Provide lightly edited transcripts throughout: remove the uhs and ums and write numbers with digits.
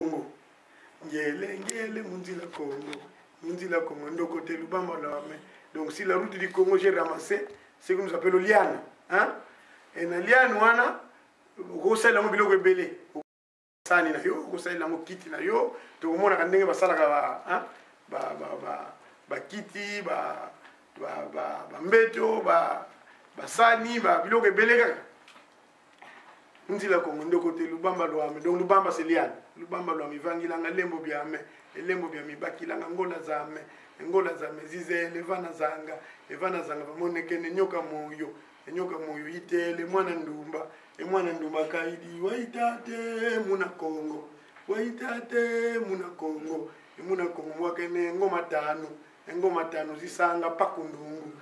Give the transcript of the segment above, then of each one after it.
Congo. Ngele Munzila Congo. Munzila Congo, de côté Lubamba Lame. Donc si la route du Congo j'ai ramassé, c'est ce que nous appelons liane. Hein? Et la liane, wana, Rosel la mobile rebelle. Sani na yo, Rosel la mokiti na yo, tout le monde a ndenge basalaka hein? Ba kiti, ba mbeto, ba sani, ba biloko ebele kaka. Nzila Congo de côté Lubamba Lame. Donc Lubamba c'est liane. Lubamba Lame vangilanga lembo biame, lembo biame bakilanga ngola zame. Ngola zame zize levana zanga bamonekene nyoka moyo itele mwana ndumba kaidi waitate muna Congo muna Congo wakene ngoma tano zisanga pakundungu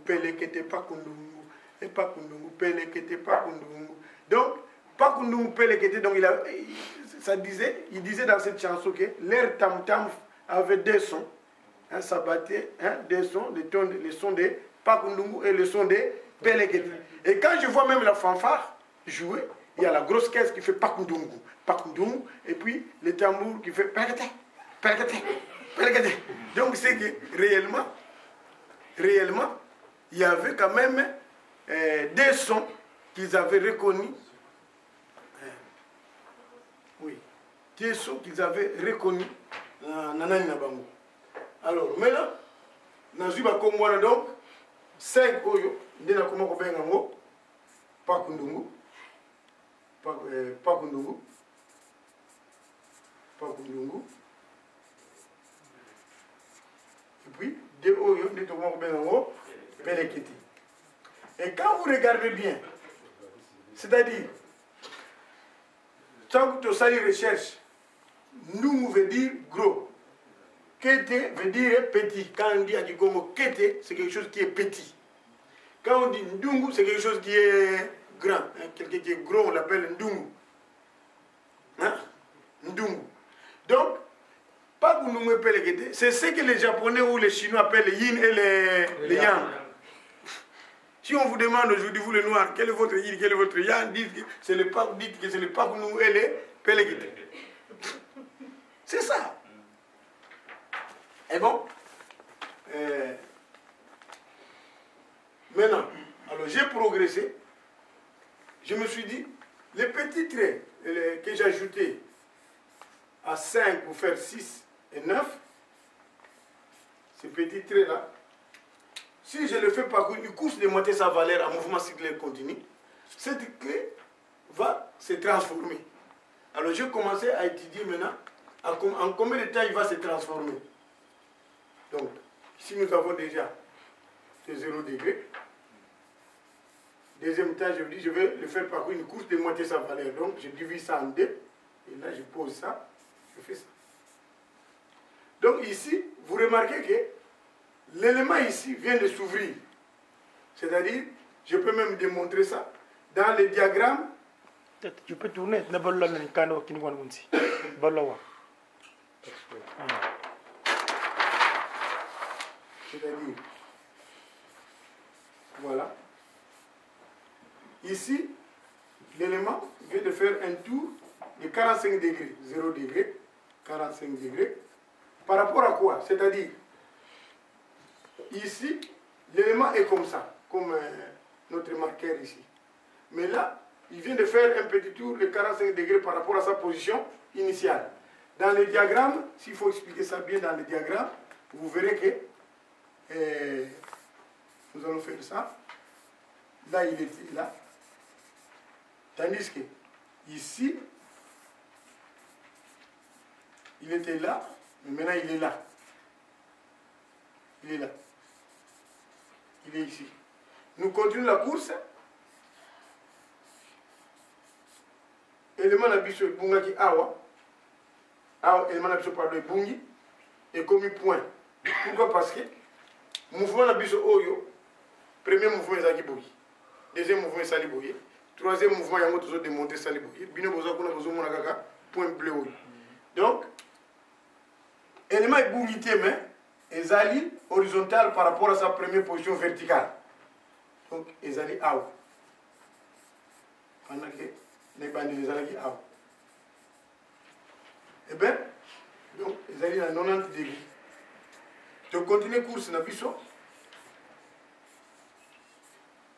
pelekete pakundungu pelekete pakundungu. Donc pakundungu pelekete, donc il disait dans cette chanson que l'air tam-tam avait deux sons. Hein, ça battait des sons, les sons des pakundungu et les sons des pelekete. Et quand je vois même la fanfare jouer, il y a la grosse caisse qui fait pakundungu, et puis le tambour qui fait pelekete. Donc c'est que réellement, il y avait quand même des sons qu'ils avaient reconnus. Oui, des sons qu'ils avaient reconnus dans Nanani Nabango. Alors, maintenant, dans le donc, 5 oyo, nous avons pakundungu. Et puis, 2 oyo, nous avons pelekete. Et quand vous regardez bien, c'est-à-dire, tant que tu as une recherche, nous veut dire gros. Kete veut dire petit. Quand on dit à Congo kete, c'est quelque chose qui est petit. Quand on dit ndungu, c'est quelque chose qui est grand. Hein? Quelqu'un qui est gros, on l'appelle ndungu. Hein? Ndungu. Donc, pas que nous me pelekete, c'est ce que les Japonais ou les Chinois appellent les yin et les yang. Si on vous demande aujourd'hui, vous les noirs, quel est votre yin, quel est votre yang, dites que c'est le pas que nous et les pelekete. C'est ça. Et bon, maintenant, alors j'ai progressé. Je me suis dit, les petits traits que j'ai ajoutés à 5 pour faire 6 et 9, ces petits traits-là, si je le fais par une course de monter sa valeur en mouvement cyclique continu, cette clé va se transformer. Alors j'ai commencé à étudier maintenant en combien de temps il va se transformer. Donc, ici nous avons déjà le 0 degré. Deuxième temps, je dis, je vais le faire par une course de moitié sa valeur. Donc, je divise ça en 2. Et là, je pose ça. Je fais ça. Donc, ici, vous remarquez que l'élément ici vient de s'ouvrir. C'est-à-dire, je peux même démontrer ça dans le diagramme. Tu peux tourner. C'est-à-dire, voilà. Ici, l'élément vient de faire un tour de 45 degrés. 0 degré, 45 degrés. Par rapport à quoi? C'est-à-dire, ici, l'élément est comme ça, comme notre marqueur ici. Mais là, il vient de faire un petit tour de 45 degrés par rapport à sa position initiale. Dans le diagramme, s'il faut expliquer ça bien dans le diagramme, vous verrez que nous allons faire ça. Là, il était là. Tandis que ici, il était là, mais maintenant il est là. Il est là. Il est ici. Nous continuons la course. Élément d'habitude est Bungaki Awa. Élément d'habitude pardon Bungi. Et comme un point. Pourquoi? Parce que mouvement d'habitude Oyo. Premier mouvement est Zakiboyi. Deuxième mouvement est Saliboyi. Troisième mouvement, il y a un autre démonté Saliboyi. Bino Boza Kuna Bozo Monagaka. Point bleu. Donc, élément est Bungi mais Ezali horizontal par rapport à sa première position verticale. Donc, Ezali Awa. Pendant que les bandits Ezali Awa. ezali na 90 degrés. Tu continues course na biso.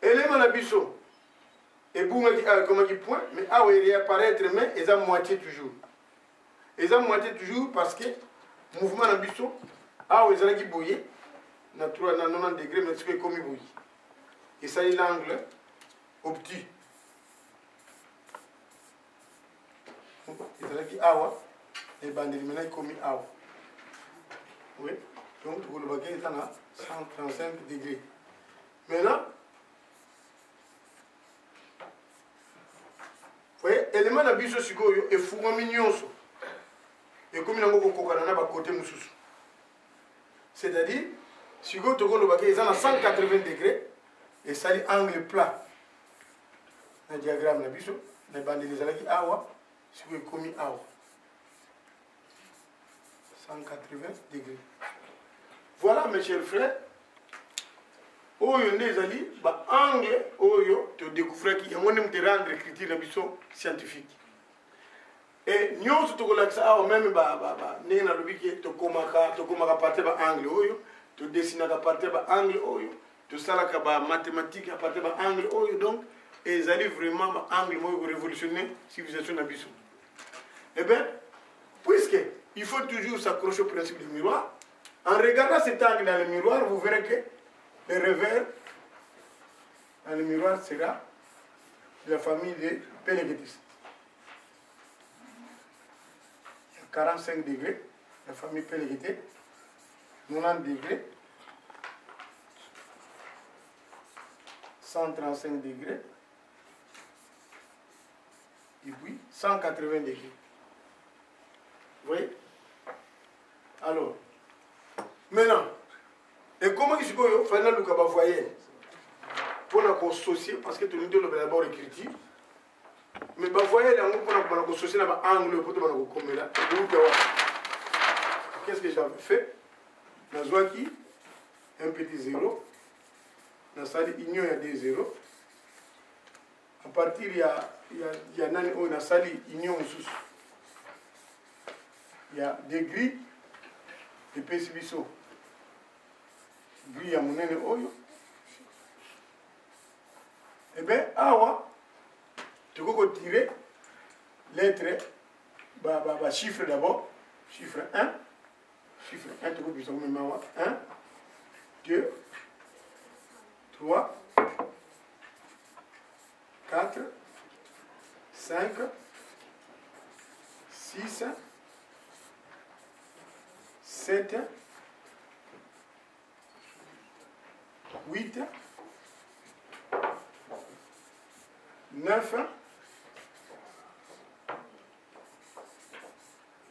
Élément na biso. Et comme dit point, mais ah oui, il réapparaître, mais ils ont moitié toujours. Ils ont moitié toujours parce que le mouvement na biso, ah oui, ils ont qui bouillé, na 90 degrés, mais c'est comme il bouille. Et ça est l'angle optique. Ils ont qui awa, et bandes éliminées comme awa. Oui, donc vous le voyez, il est à 135 degrés. Maintenant, vous voyez, l'élément de biso sikoyo est fumami nyonso. Et comme il y a un côté moussous. C'est-à-dire, sikoyo toko le baké, ils ont à 180 degrés et ça est angle plat. Dans le diagramme de biso, les bandes des alaki awa, sikoyo komi awa. 180 degrés. Voilà, mes chers frères. Oyo nezali ba angle oyo te découvrir qui on aime te rendre écriture na biso scientifique. Et nyonso to kola ça o même ba ndenge na lobiki to komaka partir ba angle oyo to dessiner ka partir ba angle oyo to sala ka ba mathématique à partir ba angle oyo donc ezali vraiment ba angle moyo révolutionner civilisation na biso. Eh bien puisque il faut toujours s'accrocher au principe du miroir, en regardant cet angle dans le miroir, vous verrez que le revers dans le miroir sera de la famille des Péléguétis. 45 degrés, la famille Péléguétis, 90 degrés, 135 degrés, et puis 180 degrés. Vous voyez? Alors, maintenant, et comment il se peut faire le cas voyez pour la associer parce que tu nous donnes d'abord l'écriture mais bah voyez là pour la associer là angle pour te voir comme là qu'est-ce que j'avais fait na qui un petit zéro na salle union il y a des zéros à partir il y a nani on a salle union sous il y a des gris et pécibiso gris à mon nez oyo. Eh bien, awa, tu peux tirer lettre, chiffre d'abord, chiffre 1, chiffre 1, tu peux dire 1, 2, 3, 4, 5, 6, 7, 8, 9,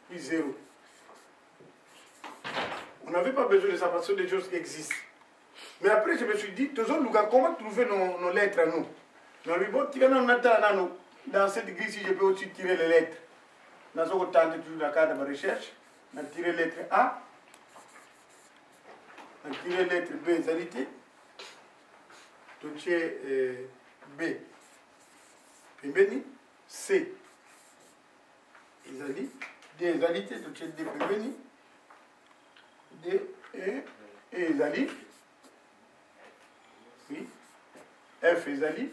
puis 0. On n'avait pas besoin de ça parce que des choses existent. Mais après, je me suis dit, comment trouver nos lettres à nous? Dans cette grille, si je peux aussi tirer les lettres. Dans ce temps, toujours la carte de recherche, on a tiré lettre A, on a tiré lettre B, égalité. Donc, B. Pembeni, C. Ezali, D égalité, donc D pembeni, D, E ezali, oui, F ezali,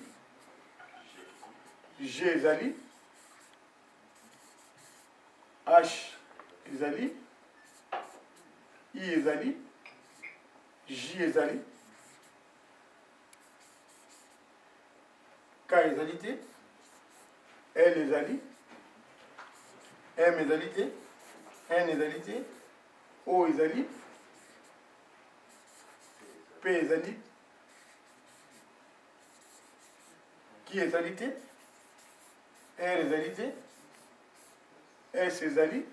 G ezali, H ezali, I ezali, J ezali, K égalité, L égalité, M égalité, N égalité, O égalité, P égalité, Q égalité, R égalité, S égalité,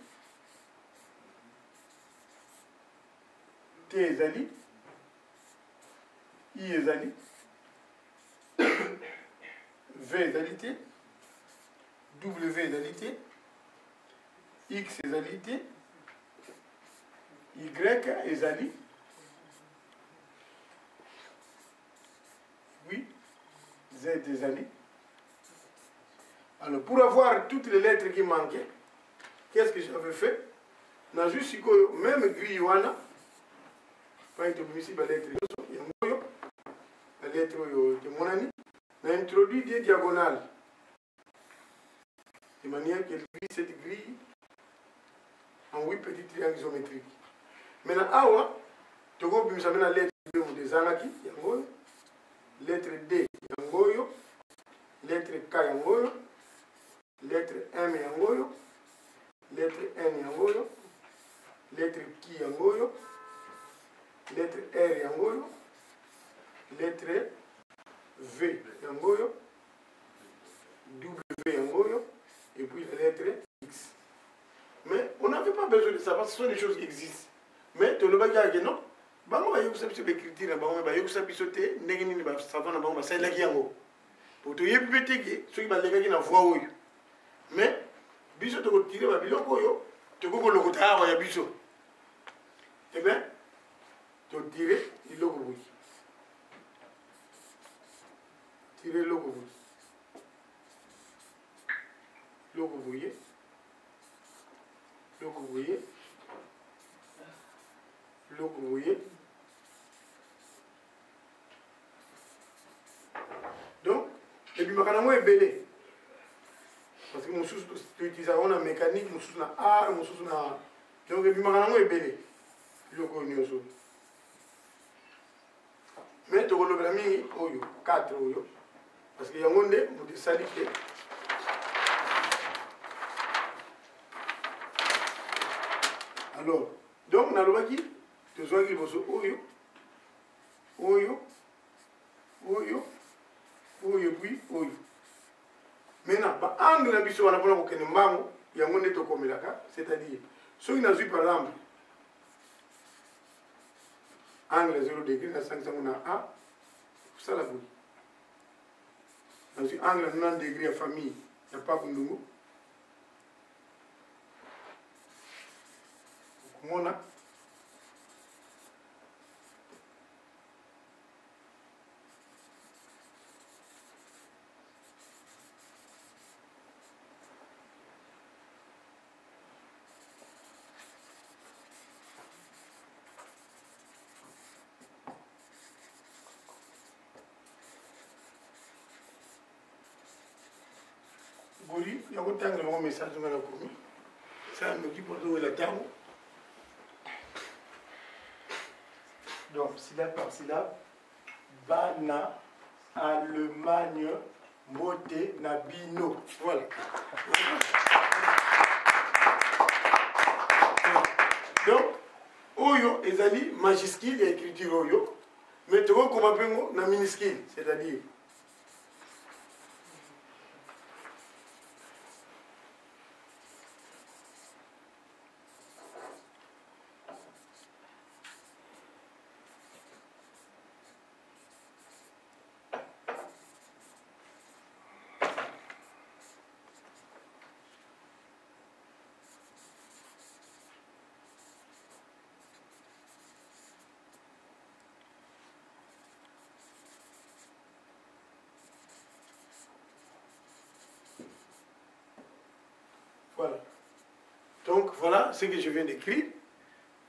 T égalité, I égalité, V égalité, W égalité, X égalité, Y égalité, oui, Z égalité. Alors pour avoir toutes les lettres qui manquaient, qu'est-ce que j'avais fait? nazwi sikoyo même grille wana pa itobimisi balettre nyonso yango oyo balettre oyo temonani na introduit des diagonales de manière qu'elle brise cette grille en 8 petits triangles isométriques. Maintenant awa tokobimisa mena lettre de ezalaki yango oyo lettre D yango oyo lettre K yango oyo lettre M yango oyo lettre N yango oyo lettre Q yango oyo lettre R yango oyo lettre V yango oyo W yango oyo et puis la lettre X. Mais on n'avait pas besoin de ça parce que ce sont des choses qui existent. Mais tu ne vas pas dire non. Bango ba yokusa biso becriture na bango ba yokusa biso te ndenge nini ba savant na bango ba salaki yango. Pour to yebi beteke soki ba lekaki na voix oyo. Mais biso to ko tirer ba biloko oyo to ko lokota awa ya biso. Eh bien to tirer iloko boyi. Tirer loko boyi. Loko boyi. Loko boyi. Loko boyi. Donc, et puis maintenant est belé. Parce que mon sous tu utilises une mécanique, mon sous na art, mon sous na donc et puis maintenant est belé. Loko nyoso. Mais tu le blami oyo 4 oyo parce que yangonde mo de salite. Alors, donc na lobaki tu zoa ki boso oyo oyo oyo oyo puis oyo. Maintenant, ba angle na biso wana pona ko kene mbango yangonde to komelaka, c'est-à-dire soki na zui par exemple angle 0 degré na 5 na A, ça la boule. Dans un angle 90 degrés à famille, il n'y a pas de nouveau. Comment on a? Il y a autant de messages dans la commune. Ça me dit pour trouver la terme. Donc, syllabe par syllabe. Bana, Allemagne, Moté, Nabino. Voilà. Donc, Oyo, ezali majuscule et écriture Oyo. Mais tu vois comment on appelle minuscule, c'est-à-dire. Voilà. Donc voilà ce que je viens d'écrire.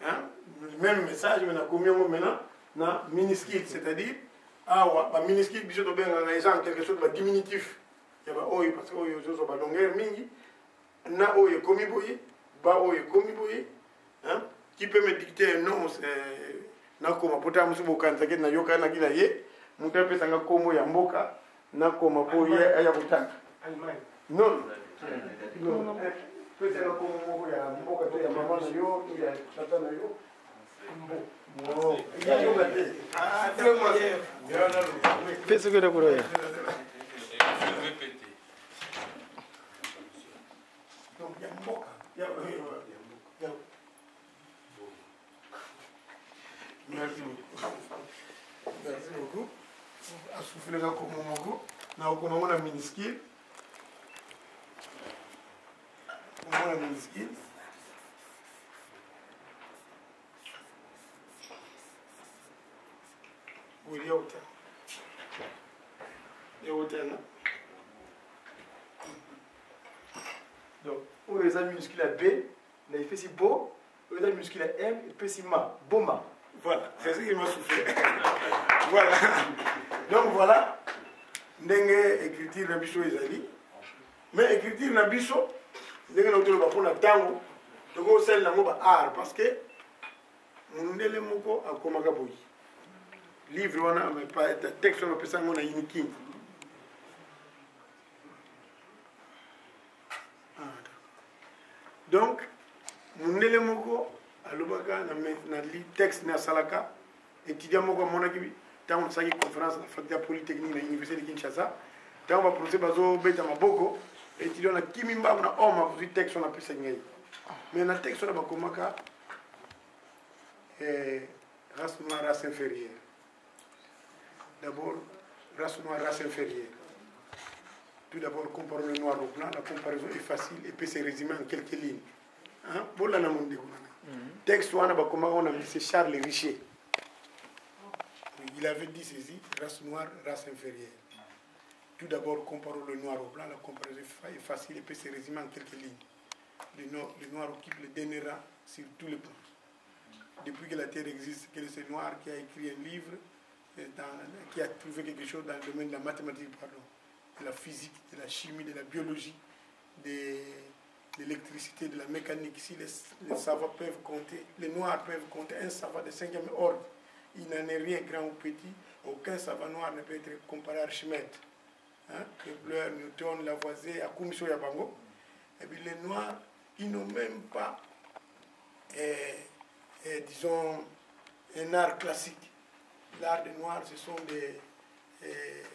Hein? Le même message, mais maintenant, na minuscule, c'est-à-dire, minuscule, il y a quelque chose de diminutif. Il y a parce que il y a longueur mingi, na oye komi boye, ba oye komi boye, hein? Qui peut me dicter un nom, na koma pota musu bokanza ke na yoka na kila ye, mutu pesa nga kombo ya mboka, na koma boye ya butaka. Allemagne. Non. Non. Peut-être que comme il y a un mot que tu as maman na yo, il y a tata na yo. Bon. Il y a yo gâté. Ah, vraiment. Fais ce que tu veux. Donc il y a un mot. Merci beaucoup. Merci beaucoup. À souffler là comme mon mot. Na on a minuscule. On a minuscule. Oui, il y a autant. Il y a autant. Donc, on les a minuscule à B, on a fait si beau, oyo eza muscule ya M epesi ma boma. Voilà, c'est ce qui m'a soufflé. Voilà. Donc voilà, ndenge écriture na biso ezali. Mais écriture na biso, ndenge na otolo bapona tango, toko sel nango ba art parce que mundele moko akomaka boyi. Livre wana mais pas texte on appelle ça ngona iniki. Donc mundele moko alobaka na li texte na salaka étudiant moko monaki tant ça y conférence na faculté polytechnique na université de Kinshasa tant va procès bazo beta maboko étudiant na kimimba na oma ku texte on appelle ça ngai mais na texte on ba komaka race noire race inférieure d'abord race noire race inférieure tout d'abord comparons le noir au blanc la comparaison est facile et peut se résumer en quelques lignes hein bola na monde ko texte wana bakoma on a dit c'est Charles Richer. Il avait dit ceci, race noire, race inférieure. Tout d'abord, comparons le noir au blanc, la comparaison est facile et peut se résumer en quelques lignes. Le noir occupe le dernier rang sur tous les plans. Depuis que la Terre existe, que c'est noir qui a écrit un livre, qui a trouvé quelque chose dans le domaine de la mathématique, pardon, de la physique, de la chimie, de la biologie, de l'électricité, de la mécanique. Si les savants peuvent compter, les noirs peuvent compter un savant de 5e ordre, il n'en est rien grand ou petit, aucun savant noir ne peut être comparé à Archimède. Hein? Kepler, Newton, Lavoisier, Akumiso Yabango. Et puis les noirs, ils n'ont même pas, disons, un art classique. L'art des noirs, ce sont des...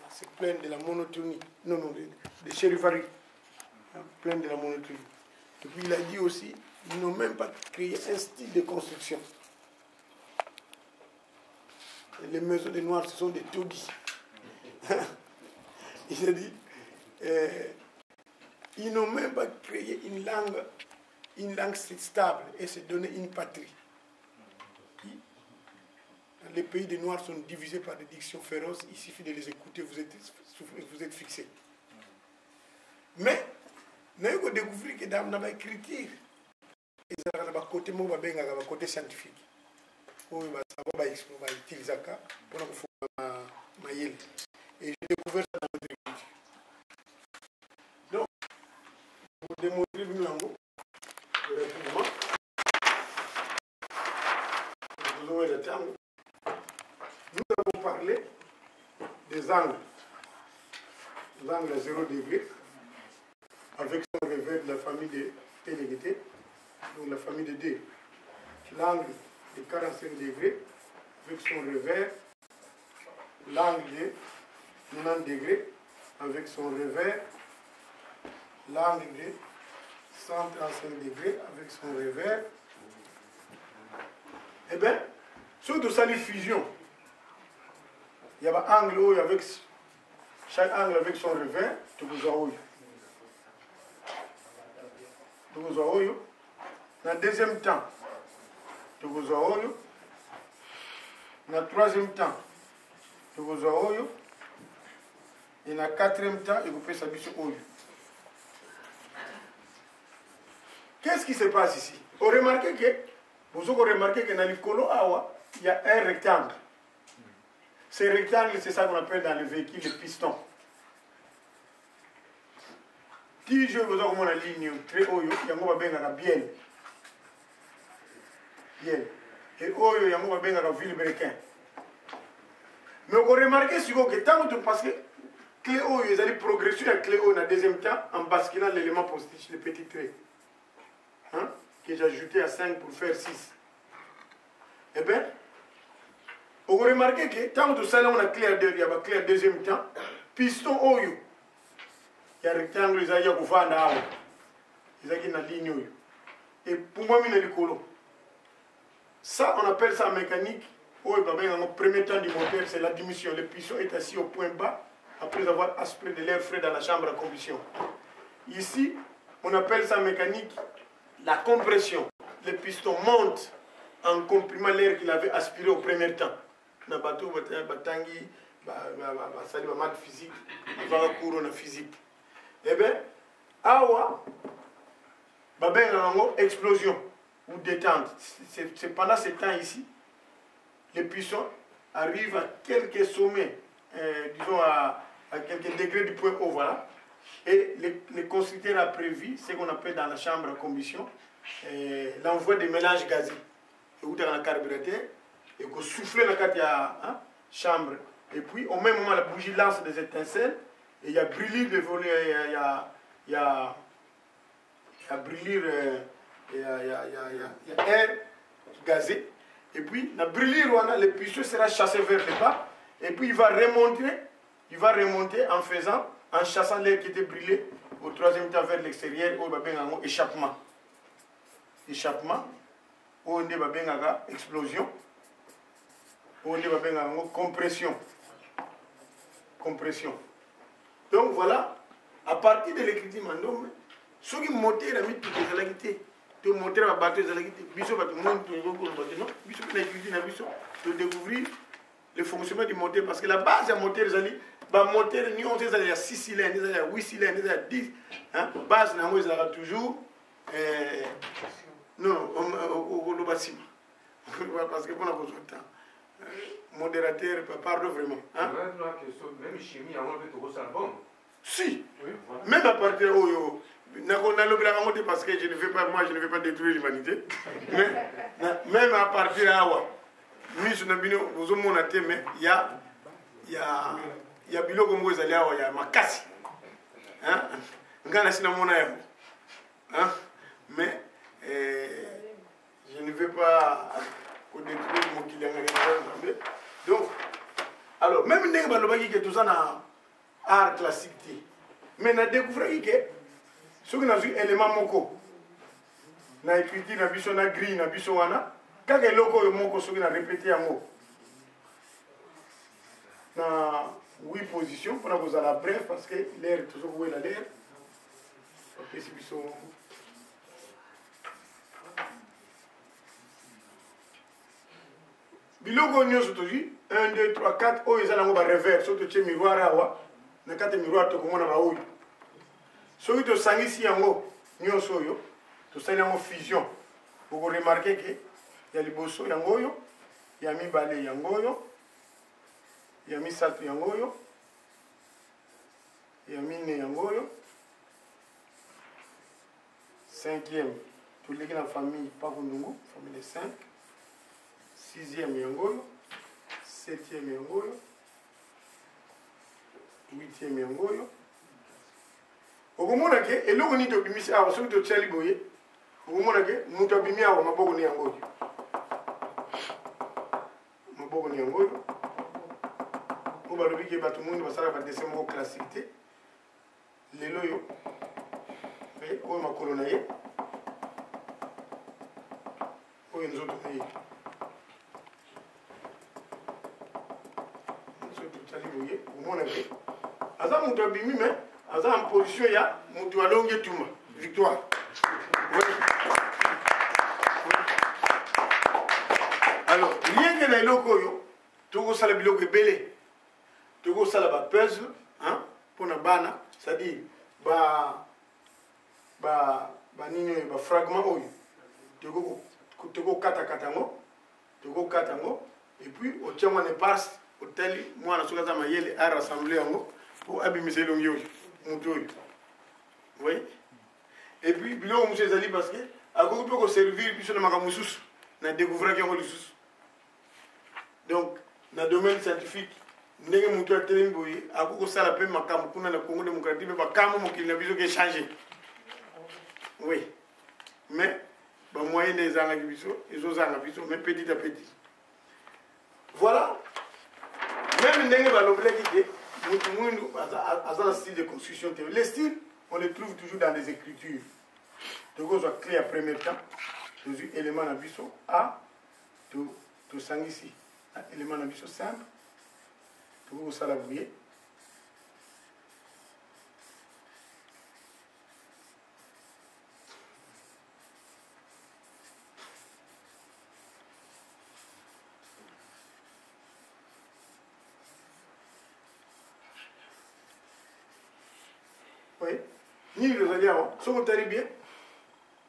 c'est plein de la monotonie. Non, des chérivaries. Hein? Plein de la monotonie. Et puis il a dit aussi, ils n'ont même pas créé un style de construction. Les maisons des Noirs, ce sont des taudis. Il a dit, ils n'ont même pas créé une langue stable et se donné une patrie. Les pays des Noirs sont divisés par des dictions féroces, il suffit de les écouter, vous êtes fixés. Mais, nous avons découvert que dans la écriture, ils ont un côté scientifique. Oui, ça va utiliser ça pour ma yel. Et j'ai découvert ça dans notre écriture. Donc, pour démontrer le langue, nous avons parlé des angles. Les angles à 0 degré, avec son revers de la famille de Téléguité, donc la famille de D. L'angle de 45 degrés avec son revers, l'angle de 90 degrés avec son revers, l'angle de 135 degrés avec son revers. Eh bien, surtout ça, les fusions. Il y a un angle avec chaque angle avec son revers, tout vous avez. Tout vous avez. Dans le deuxième temps, tout vous avez. Dans le troisième temps, tout vous avez. Et dans le quatrième temps, vous pouvez s'habiller sur eux. Qu'est-ce qui se passe ici? Vous remarquez que dans le colo awa, il y a un rectangle. Ce rectangle, c'est ça qu'on appelle dans le véhicule le piston. Si je vous donne la ligne très haut, il y a un biel. Biel. Et haut, il y a un vilebrequin. Mais vous remarquez que tant que parce que clé haut, ils allaient progresser la clé haut dans le deuxième temps en basculant l'élément positif, le petit trait. Hein? Que j'ai ajouté à 5 pour faire 6. Eh bien, vous remarquez que tant que ça, on a clé à deuxième temps, piston haut. Il y a un rectangle, il y a une ligne. Et pour moi, il y a ça, on appelle ça en mécanique. En premier temps du moteur, c'est la diminution. Le piston est assis au point bas après avoir aspiré de l'air frais dans la chambre à combustion. Ici, on appelle ça en mécanique la compression. Le piston monte en comprimant l'air qu'il avait aspiré au premier temps. Dans le bateau, il y a maths physique, il y a cours de physique. Eh bien, awa, il y a une explosion. ou détente. C'est pendant ce temps ici, les puissants arrivent à quelques sommets, disons à quelques degrés du point haut, voilà. Et les constructeurs a prévu ce qu'on appelle dans la chambre à combustion l'envoi des mélanges gazés. Et où dans le carburateur, et qu'on souffle dans la chambre. Et puis, au même moment, la bougie lance des étincelles, et il y a brûlure de volet, il y a brûlure, il y a air gazé. Et puis, la brûlure, le puissant sera chassé vers le bas, et puis il va remonter en chassant l'air qui était brûlé au troisième temps vers l'extérieur, où il va bien avoir échappement. Échappement, où il va bien avoir explosion, où il va bien avoir compression. Compression. Donc voilà, à partir de l'écriture mandome, ceux qui montent la mythe de la guité, de monter la bateau de la guité, biso va te montrer le bateau, biso qui l'écriture na biso, de découvrir le fonctionnement du moteur, parce que la base du moteur, moteur, il y a 6 cylindres, il y a 8 cylindres, il y a 10. La base, il y a toujours. Non, au bâtiment. Parce que pour la besoin de temps. Modérateur, pardon vraiment. Même chimie, on peut faire bon. Si, même à partir de parce que je ne vais pas détruire l'humanité. Même à partir de là, mais il y a biloko moko ezali awa ya makasi. Ngana sina mona yango. Mais je ne vais pas détruire mon client. Donc, alors, même si on a tout ça dans art classique, mais on a découvert que ce qui est un élément moko, na écriture, na biso na gris, na biso wana, quand il y a loko moko, ce qui a répété en mot, na 8 positions, pour vous aller bref, parce que l'air, toujours où est l'air, parce que biso. Biloko nyonso tozi 1 2 3 4 oyo eza nango ba revers soki totie miroir awa na kati ya miroir tokomona baoyo soki tosangisi yango nyonso oyo tosali yango fusion okoremarke ke ya liboso yango oyo ya mibale yango oyo ya misato yango oyo ya mine yango oyo 5e toleki na famille pakundungu famille de 5 6e yangoyo, 7e yangoyo, 8e yangoyo. Okomona ke eloko ni to bimisi awa soki to tsali boye. Okomona ke mutu abimi awa maboko ni yangoyo. Maboko ni yangoyo. Oba lobi ke bato mundi basala ba dessin moko classique te. Lelo yo. Oyo makolo na ye. Oyo nzoto na ye. Aza mutu abimi mais aza en position ya mutu alongi tuma victoire. Alors rien que na eloko oyo tokosala biloko ebele tokosala ba puzzle mpona bana, c'est-à-dire ba nini oyo ba fragment oyo tokokata yango et puis otia mwana eparse otali mwana soki aza mayele arassemble yango po abimisa elongi oyo mutu oyo. Oui. Et puis biloko mosusu ezali parce que akoki mpe koservir biso na makambo mosusu na découvraki yango lisusu. Donc na domaine scientifique ndenge mutu atelemi boye akoki kosala mpe makambo kuna na Congo démocratique mpe bakambo mokili na biso kechange. Oui. Mais bamoyen nde ezangaki biso ezozanga biso mais petit à petit. Voilà. Même ndenge balobelaki ke mutu mwindu aza un style de construction théorique. Les styles, on les trouve toujours dans les écritures. Donc on soit clé à premier temps, tous les éléments na biso A, to sangisi, élément na biso simple, to sala bouye. Oui, ni le radiant, ce qu'on t'a bien.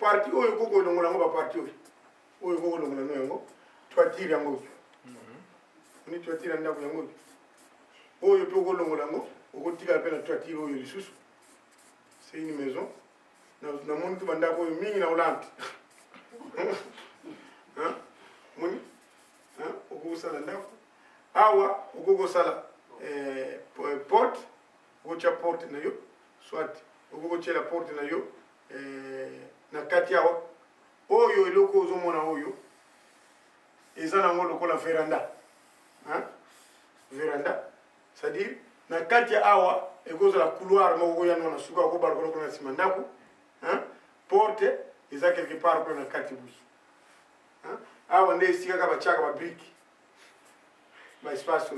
parti oyo koko longola ngo ba parti oyo koko longola no yango toiture yango ni toiture ndako yango oyo pe koko longola ngo okotika pe na toiture oyo lisusu c'est une maison na moni to bandako oyo mingi na Hollande hein moni hein okosala ndako awa okokosala porte okotia porte na yo soit okokotia la porte na yo na kati awa oyo eloko ozomona oyo eza nango lokola veranda hein veranda c'est-à-dire na kati awa ekozala couloir moko ya na suka ko balkon ko na sima ndako hein porte eza quelque part ko na kati busu hein awa nde sika ka bachaka ba brique ba espace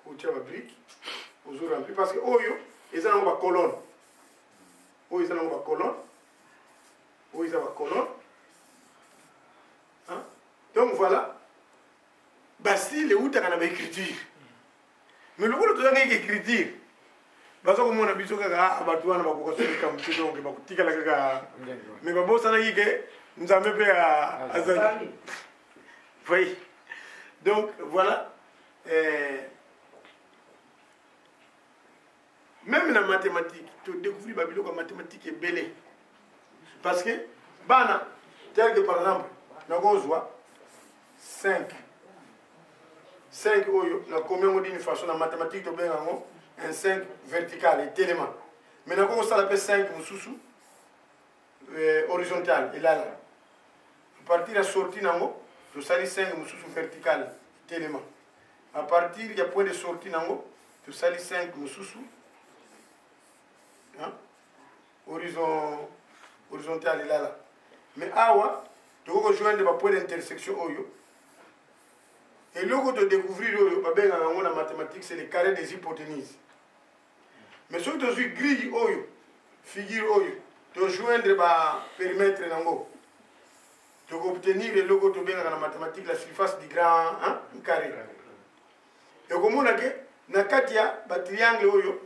ko tia ba brique ozo remplir parce que oyo eza nango ba colonne oyo eza nango ba colonne oyo eza ba colonne hein donc voilà basi le utaka na ba écriture mais le boulot de écriture baza komona biso kaka abatu wana bakokosolika mutito donc bakutikala kaka mais babosana yike nzambe pe azali oui donc voilà même la mathématique tu découvres babiloko mathématique est belé parce que bana tel que par exemple nakozwa 5 oyo na combien d'une façon la mathématique to benga ngo un 5 vertical et élément mais na ko sala pe 5 mususu horizontal et là à partir de sortie nango to sali 5 mususu vertical et élément à partir il y a point de sortie nango to sali 5 mususu hein horizontal et là mais awa to ko joindre ba point d'intersection oyo. Et le de découvrir la mathématique, c'est le carré des hypoténuses. Mais si tu as grille, figure, tu joindre le périmètre, tu obtenir le logo de la mathématique, la surface du grand carré. Et comme on a dit, dans le triangle,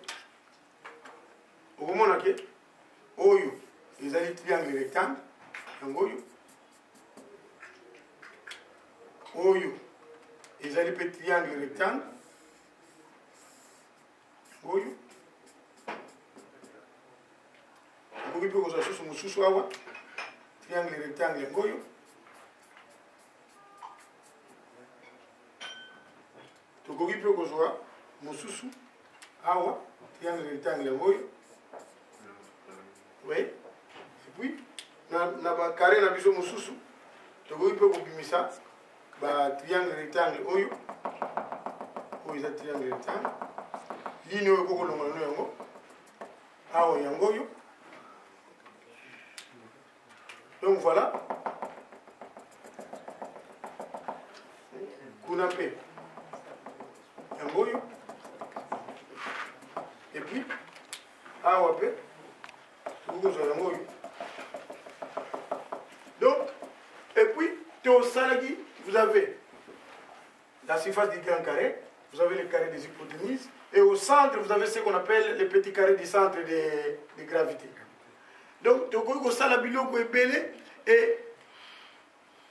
ils ont triangle rectangle, ils allaient petit triangle rectangle. Goyo. Goyo peut qu'on soit sous awa. Triangle rectangle goyo. To goyo peut qu'on soit sous awa. Triangle rectangle goyo. Oui. Et puis, na carré na biso mususu. To goyo peut qu'on bimisa. Ba triangle rectangle oyo eza triangle rectangle ligne oyo koko longola no yango awa yango oyo donc voilà kuna pe yango oyo et puis awa pe koko zo yango oyo donc et puis to salagi. Vous avez la surface du grand carré, vous avez le carré des hypoténuses, et au centre, vous avez ce qu'on appelle les petits carrés du centre de gravité. Donc, vous avez et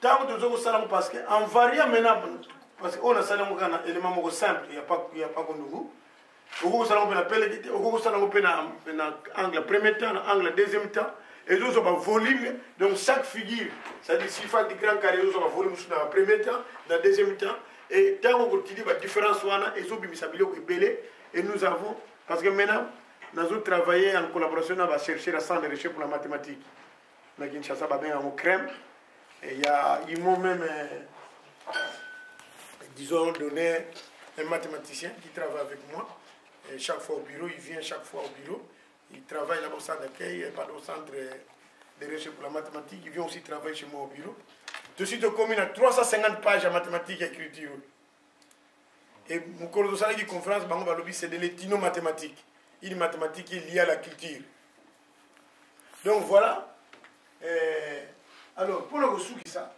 tant que parce qu'en variant maintenant, parce qu'on a un élément simple, il n'y a pas comme nous. Vous avez un angle premier temps, un angle deuxième temps. Et nous avons un volume, donc chaque figure, c'est-à-dire surface du grand carré, nous avons un volume dans le premier temps, dans le deuxième temps, et tant qu'on continue la différence, et nous avons, parce que maintenant, nous avons travaillé en collaboration avec chercher la centre de recherche pour la mathématique. Nous avons Kinshasa, en crème, et ils m'ont même, disons, donné un mathématicien qui travaille avec moi, et chaque fois au bureau, il vient chaque fois au bureau. Il travaille là au centre d'accueil, pas au centre de recherche pour la mathématique. Il vient aussi travailler chez moi au bureau. De suite, au commune, 350 pages en mathématiques et écriture. Et mon cours de salle qui conférence, c'est de l'ethno-mathématique. Une mathématique qui est liée à la culture. Donc voilà. Alors, pour le reçu qui ça,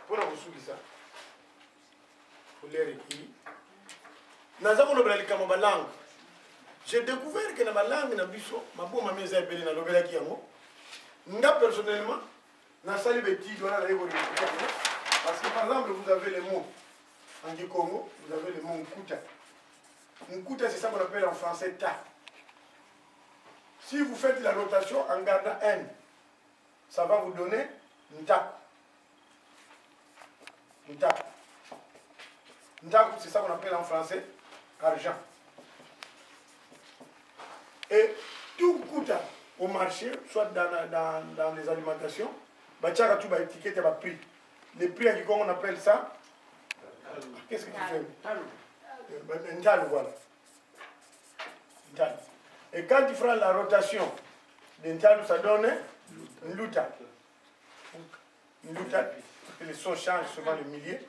pour l'air qui, nous avons le langue. J'ai découvert que dans ma langue, ma Nga personnellement, dans les bêtises, parce que par exemple, vous avez les mots en Congo, vous avez le mot Nkuta. Nkuta, c'est ça qu'on appelle en français ta. Si vous faites la rotation en gardant N, ça va vous donner Ntaku. Ntaku. Ntaku, c'est ça qu'on appelle en français argent. Et tout Nkuta au marché, soit dans les alimentations, bah, tout va étiqueter le prix. Les prix en Congo, on appelle ça. Qu'est-ce que tu fais? Ntalu, voilà. Ntalu. Et quand tu feras la rotation d'Ntalu, ça donne Nluta. Nluta, parce que les sons changent souvent le millier.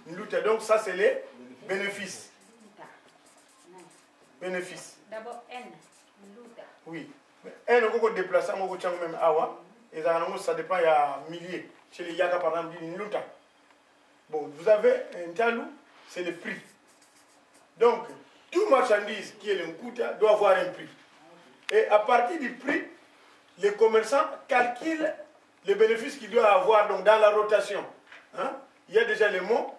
Nluta, donc ça c'est les bénéfices. Bénéfices. D'abord N. Nluta. Oui. N, on peut déplacer, on peut même Awa. Et ça dépend, il y a milliers. Chez les Yaga, par exemple, Nluta. Bon, vous avez Ntalu, c'est le prix. Donc, tout marchandise qui est le Nkuta doit avoir un prix. Et à partir du prix, les commerçants calculent les bénéfices qu'ils doivent avoir donc, dans la rotation. Hein? Il y a déjà les mots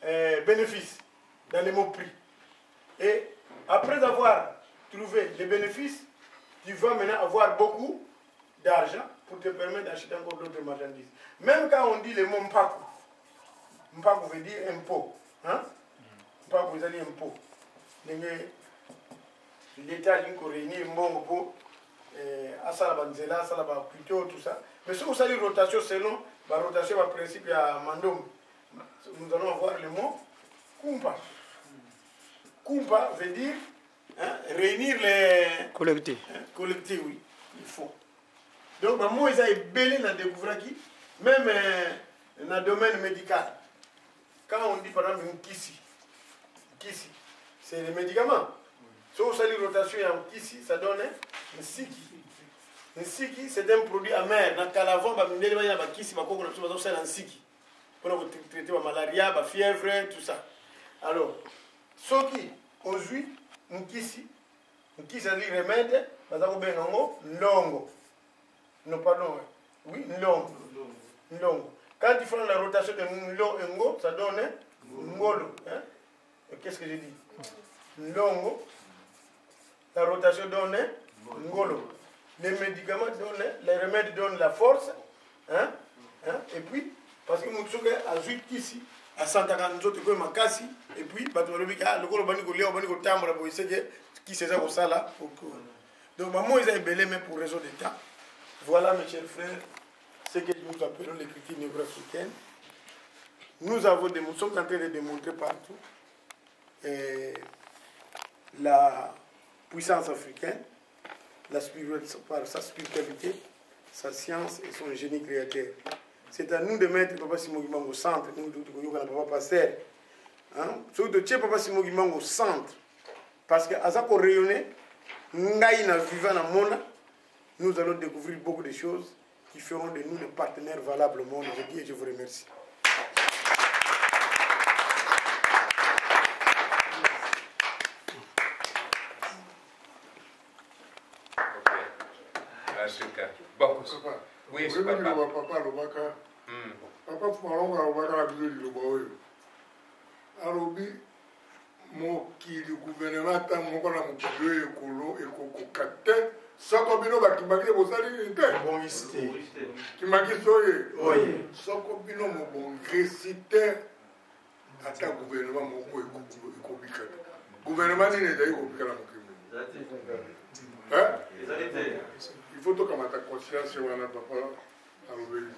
bénéfices dans les mots prix. Et après avoir trouvé les bénéfices, tu vas maintenant avoir beaucoup d'argent pour te permettre d'acheter encore d'autres marchandises. Même quand on dit le mot Mpaku, Mpaku veut dire impôt. Hein? Mpaku veut dire impôt. L'État a réuni un peu à Salabanzela, Salaba plutôt, tout ça. Mais si vous avez une rotation selon la rotation par principe à Mandom, nous allons avoir le mot Kumpa. Kumpa veut dire réunir les Collecté. Collecter, oui, il faut. Donc, moi, ils ont belé dans découvrir qui, même dans le domaine médical. Quand on dit par exemple une Kissi, c'est les médicaments. Si vous avez une rotation en Kissi, ça donne un Siki. Un Siki, c'est un produit amer. Dans le cas d'avant, il y a un Kissi, c'est un Siki. Pour traiter la malaria, la fièvre, tout ça. Alors, ceux qui ont eu un Kissi, c'est un remède, par exemple, longo. Non, pardon. Oui, longo. Quand ils font la rotation de longo, ça donne ngolo. Hein? Qu'est-ce que j'ai dit? Longo. La rotation donne ngolo. Les médicaments donnent, les remèdes donnent la force. Hein? Et puis, parce que nous sommes à Zuit ici, à Santa Canzo, tu peux m'accasser. Et puis, le gros bani golia, bani gotambre, pour essayer qui c'est ça pour ça là. Donc, maman, ils ont belé, mais pour raison de temps. Voilà, mes chers frères, ce que nous appelons l'écriture négro-africaine. Nous sommes en train de démontrer partout la puissance africaine, par sa spiritualité, sa science et son génie créateur. C'est à nous de mettre Papa Simon au centre, nous de Papa Pasteur. Surtout de Papa Simon au centre. Parce que, à ça qu'on rayonne, nous allons découvrir beaucoup de choses qui feront de nous des partenaires valables au monde. Je dis et je vous remercie. Bon, oui, c'est papa. Papa, alobi mokili gouvernement ta moko na mokili ekolo ekokoka te soko bino bakimaki bozali te Bongiste. kimaki soye Oui. soko bino mobongisi te ata gouvernement moko ekobika te gouvernement nini ezali kobika na mokili il faut tokamata conscience wana papa alobeli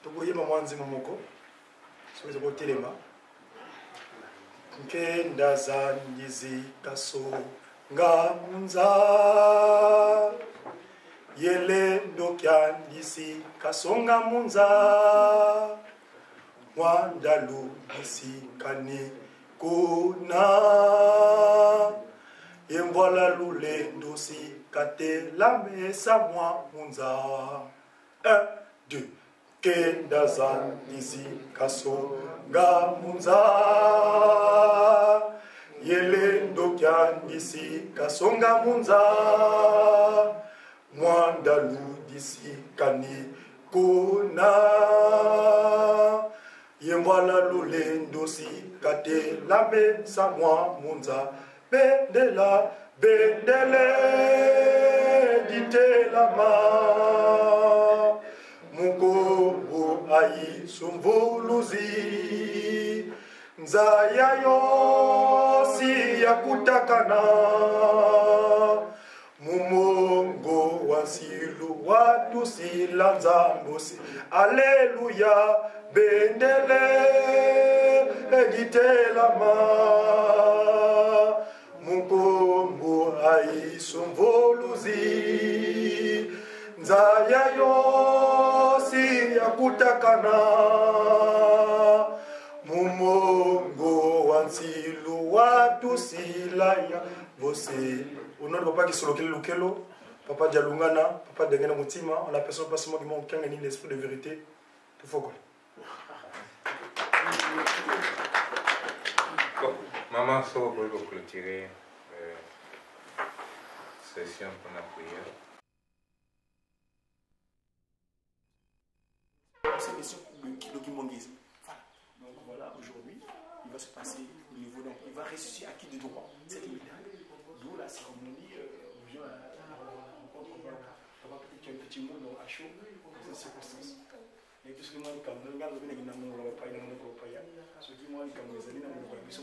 tokoyeba mwa nzima moko soki eza kotelema nkenda za ndizi kasonga munza yele ndokya ndisi kasonga munza mwandalu ndisi kani kuna yembwala lule ndosi katela mesa mwa munza 1, 2 kenda zandizi kasonga munza yelendo kyandisi kasonga munza mwanda ludisi kani kuna yembwala lulendo si katela mensa mwa munza bendela bendele ditelama mukombo ayi sumvuluzi nzaya yosi ya kutakana mumongo wa silu watu sila nzambusi aleluya bendele egitelama mukombo aisumvoluzi nzaya yosi ya kutakana mumongo wa nsilu watu sila ya vose unoni papa kisolokele lukelo papa dialungana papa dengena mutima en la personne pas moi qui manque ni l'esprit de vérité tout faut quoi. Bon, maman, ça va pour clôturer session pour la prière. C'est question qui m'enguise. Voilà. Donc voilà, aujourd'hui, il va se passer au niveau, donc il va ressusciter à qui de droit cette médaille. D'où la cérémonie, on va peut-être un petit mot à chaud dans cette circonstance. Et tout ce que moi, quand je regarde, je vais dire que je ne vais pas y aller. Ce qui moi, quand je vais dire que je ne vais pas y aller.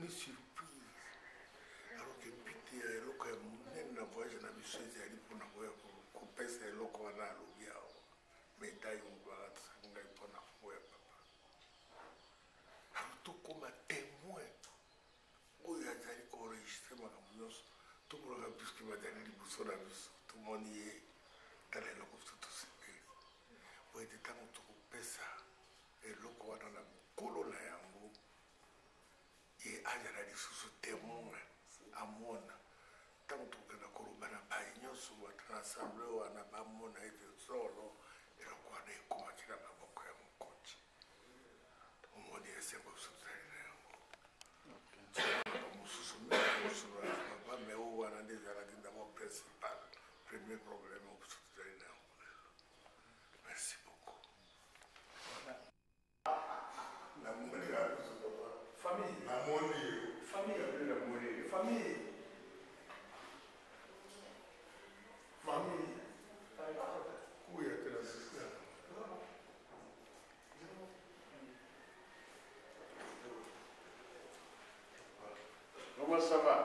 Surprise alors que pite ya eloko ya monene na voyage na biso ezali mpona koya kopesa eloko wana alobi awa medaille obatisaki ngai mpona fo ya papa alors tokóma témoin oyo azali koenregistre makambo nyonso tokolaka biske bazali liboso na biso tomoni ye tala eloko biso tosepeli boyete ntango tokopesa eloko wana na mokolo na yango ye azala lisusu témoin amona ntango tokokenda koloba na baye nyonso bata na assemble wana bamona ete solo eloko wana ekomaki na maboko ya mokonzi omoni esengo biso tozali na yango mosusu mosusu papa me oyo wana nde ezalaki ndango principal premier problème oyo biso tozali na yango merci beaucoup. Famille. Comment ça va?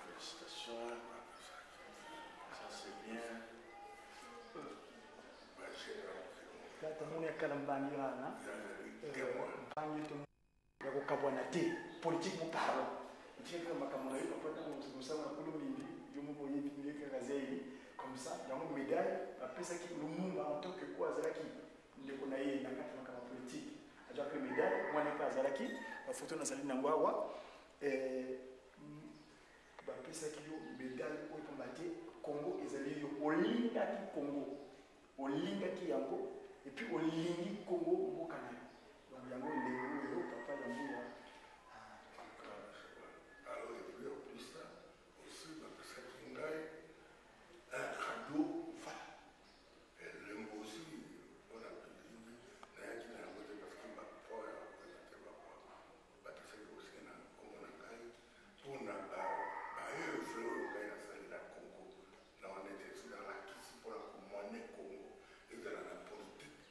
Félicitations, ça c'est bien. yakokabwana te politiquement parlant itikaka makambo na yo apata kosala na kolo mingi yo moko oyebikaka zaidi comme ça yango médaille apesaki lumumba en tant que quoi azalaki ndeko na ye na kati makambo politique azwaki médaille mwana mpe azalaki bafoto nazali nango awa bapesaki yo médaille oyo mpona te Congo ezali yo olingaki Congo olingaki yango et puis olingi Congo mboka na yo donc yango ndenge oyo papa yango ya alors et puis en plus ça aussi bapesaki ngai un cadeau lembo aussi mpona pilingi nayaki na yango te parce que bapo ya koprésente bapo bapesaki aussi na nkombo na ngai mpona baevre oyo ngai nasali na Congo na wana ete esi nalakisi mpona komone Congo ezala na politike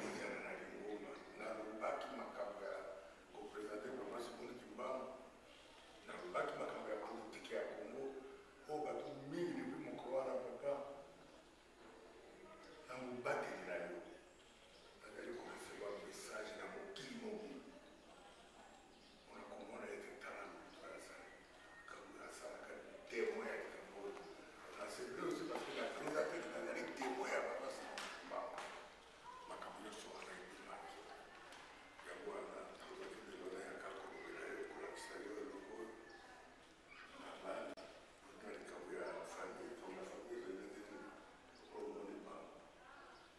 ezala na lingoma nalobaki makambo ya koprésente papa Sikondi Kimbangu nalobaki makambo ya politike ya Congo oyo bato mingi depuis mokolo wana papa na mobateli na yo nazali koresevoir message na mokili mobimba mpona komona ete tala moto asalaka témoin ya likambo oyo nasepeli aussi parce que na présente nazali témoin ya papa Simbangu makambo nyonso wana ebimaki yango wana tozaki lelo na yaka kolobela yo kolakisa yo eloko oyo na bana na likambo ya famille mpona famille elenge omoni ba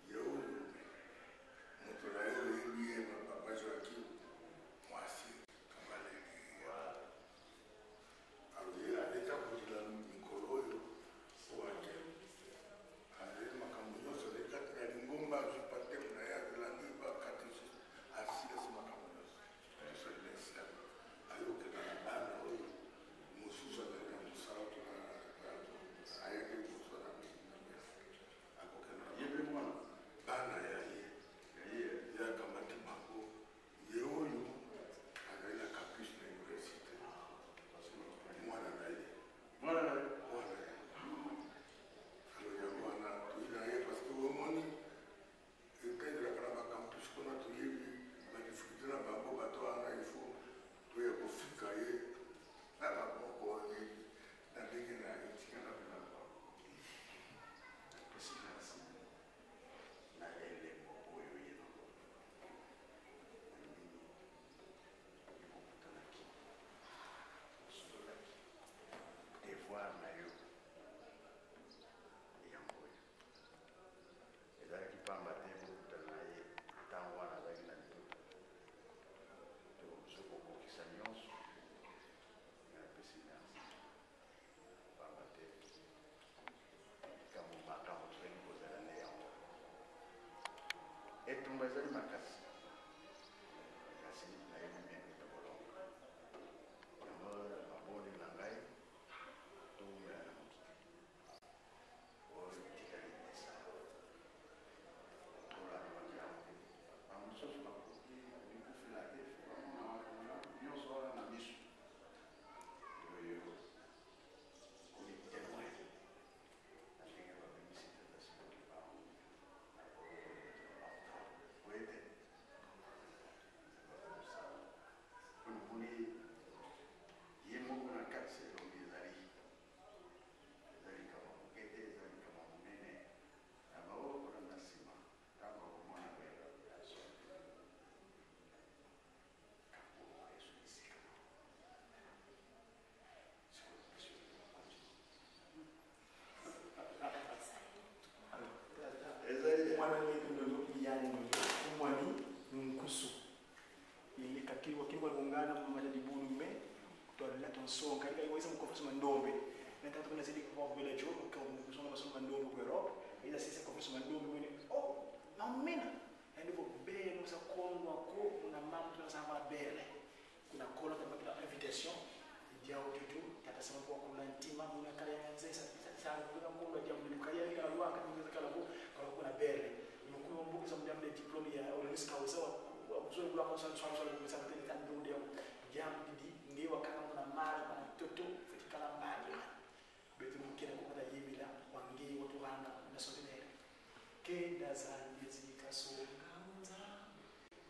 ye oyo moto na ye oyebi ye papa Joakim mwasi tobaleli aloye aleta kodila mikolo oyo owake azali makambo nyonso lekati na lingomba azwi pateme na ye azelani bakatisi asilasi makambo nyonso nyonso elesi ayokela na bana oyo mosusu azali na mosala tona ayaki liboso na akokenda yebe mwana bana ya ye yakamati bango ye oyo azali na campus na université mwana na ye mwana na ye alo yango wana toyi na ye parce que omoni etendelaka na bacampus kuna toyebi badifficulté na bango bato wana ifo toya kofika ye na baboko oyebi na ndenge na ye tikana pena Presidência na elembo oyo yena ekokutanaki osololaki devoir na yo yango oyo ezalaki pamba te bokutana na ye ntango wana azalaki na libuku soki okokisa nyonso na presidensi pamba te likambo makambo tozali kozala nde yango etumba ezali makasi kasi nayebi mene tokolonga yango maboni na ngai toumela na mokili oyo tikali esala tolandwaki yango bamosusu bakoki mikufela te bamona nyonso wana na miso oyo komi témoin na ndenge babimisi tata Sikondi Kimbangu wete poniponi ye moko na kati elongi ezali kama moke te ezali kama monene na baokola na nsima ntango akomona mwana wetu ndozo yani umwani nkusu ile kakiri wakimba ngana mama jadi bulu me to la tonso kali kai wesa mkofa soma ndombe na tatu kuna zidi kwa bila jo kwa kusoma masoma ndombe kwa Europe ila sisi kwa kusoma ndombe mwenye oh na mena ndivyo bele musa kondwa ko kuna mambo tunasema bele kuna kola kama kuna invitation dia ututu tata sema kwa kuna ntima muna kale yanze sasa kuna kola dia mlukaya ila ruaka ni kala kwa kuna bele mkuu mbuku za mjambe diploma ya Olympus kausawa uzuri kwa kwa swala kwa tena tena ndio jambo didi ndio wakati kuna mara na mtoto fitikala mbali betu mkina kwa yibila wangi watu wana na sotenere kenda za miezi kasonga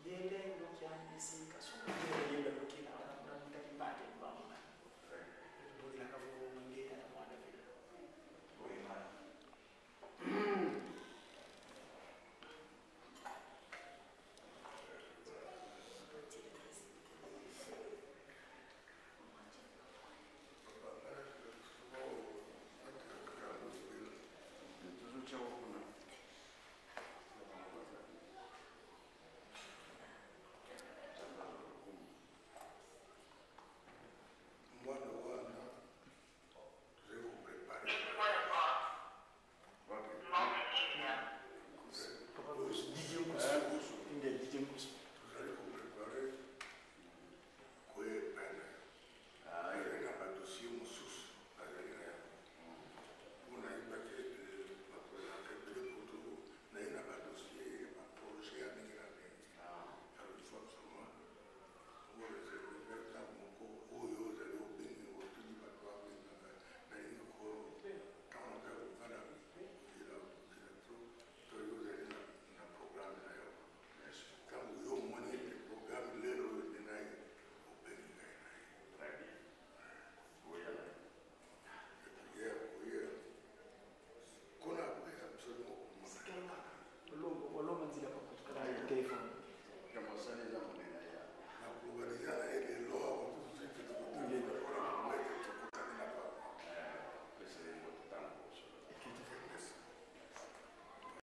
yele ndokia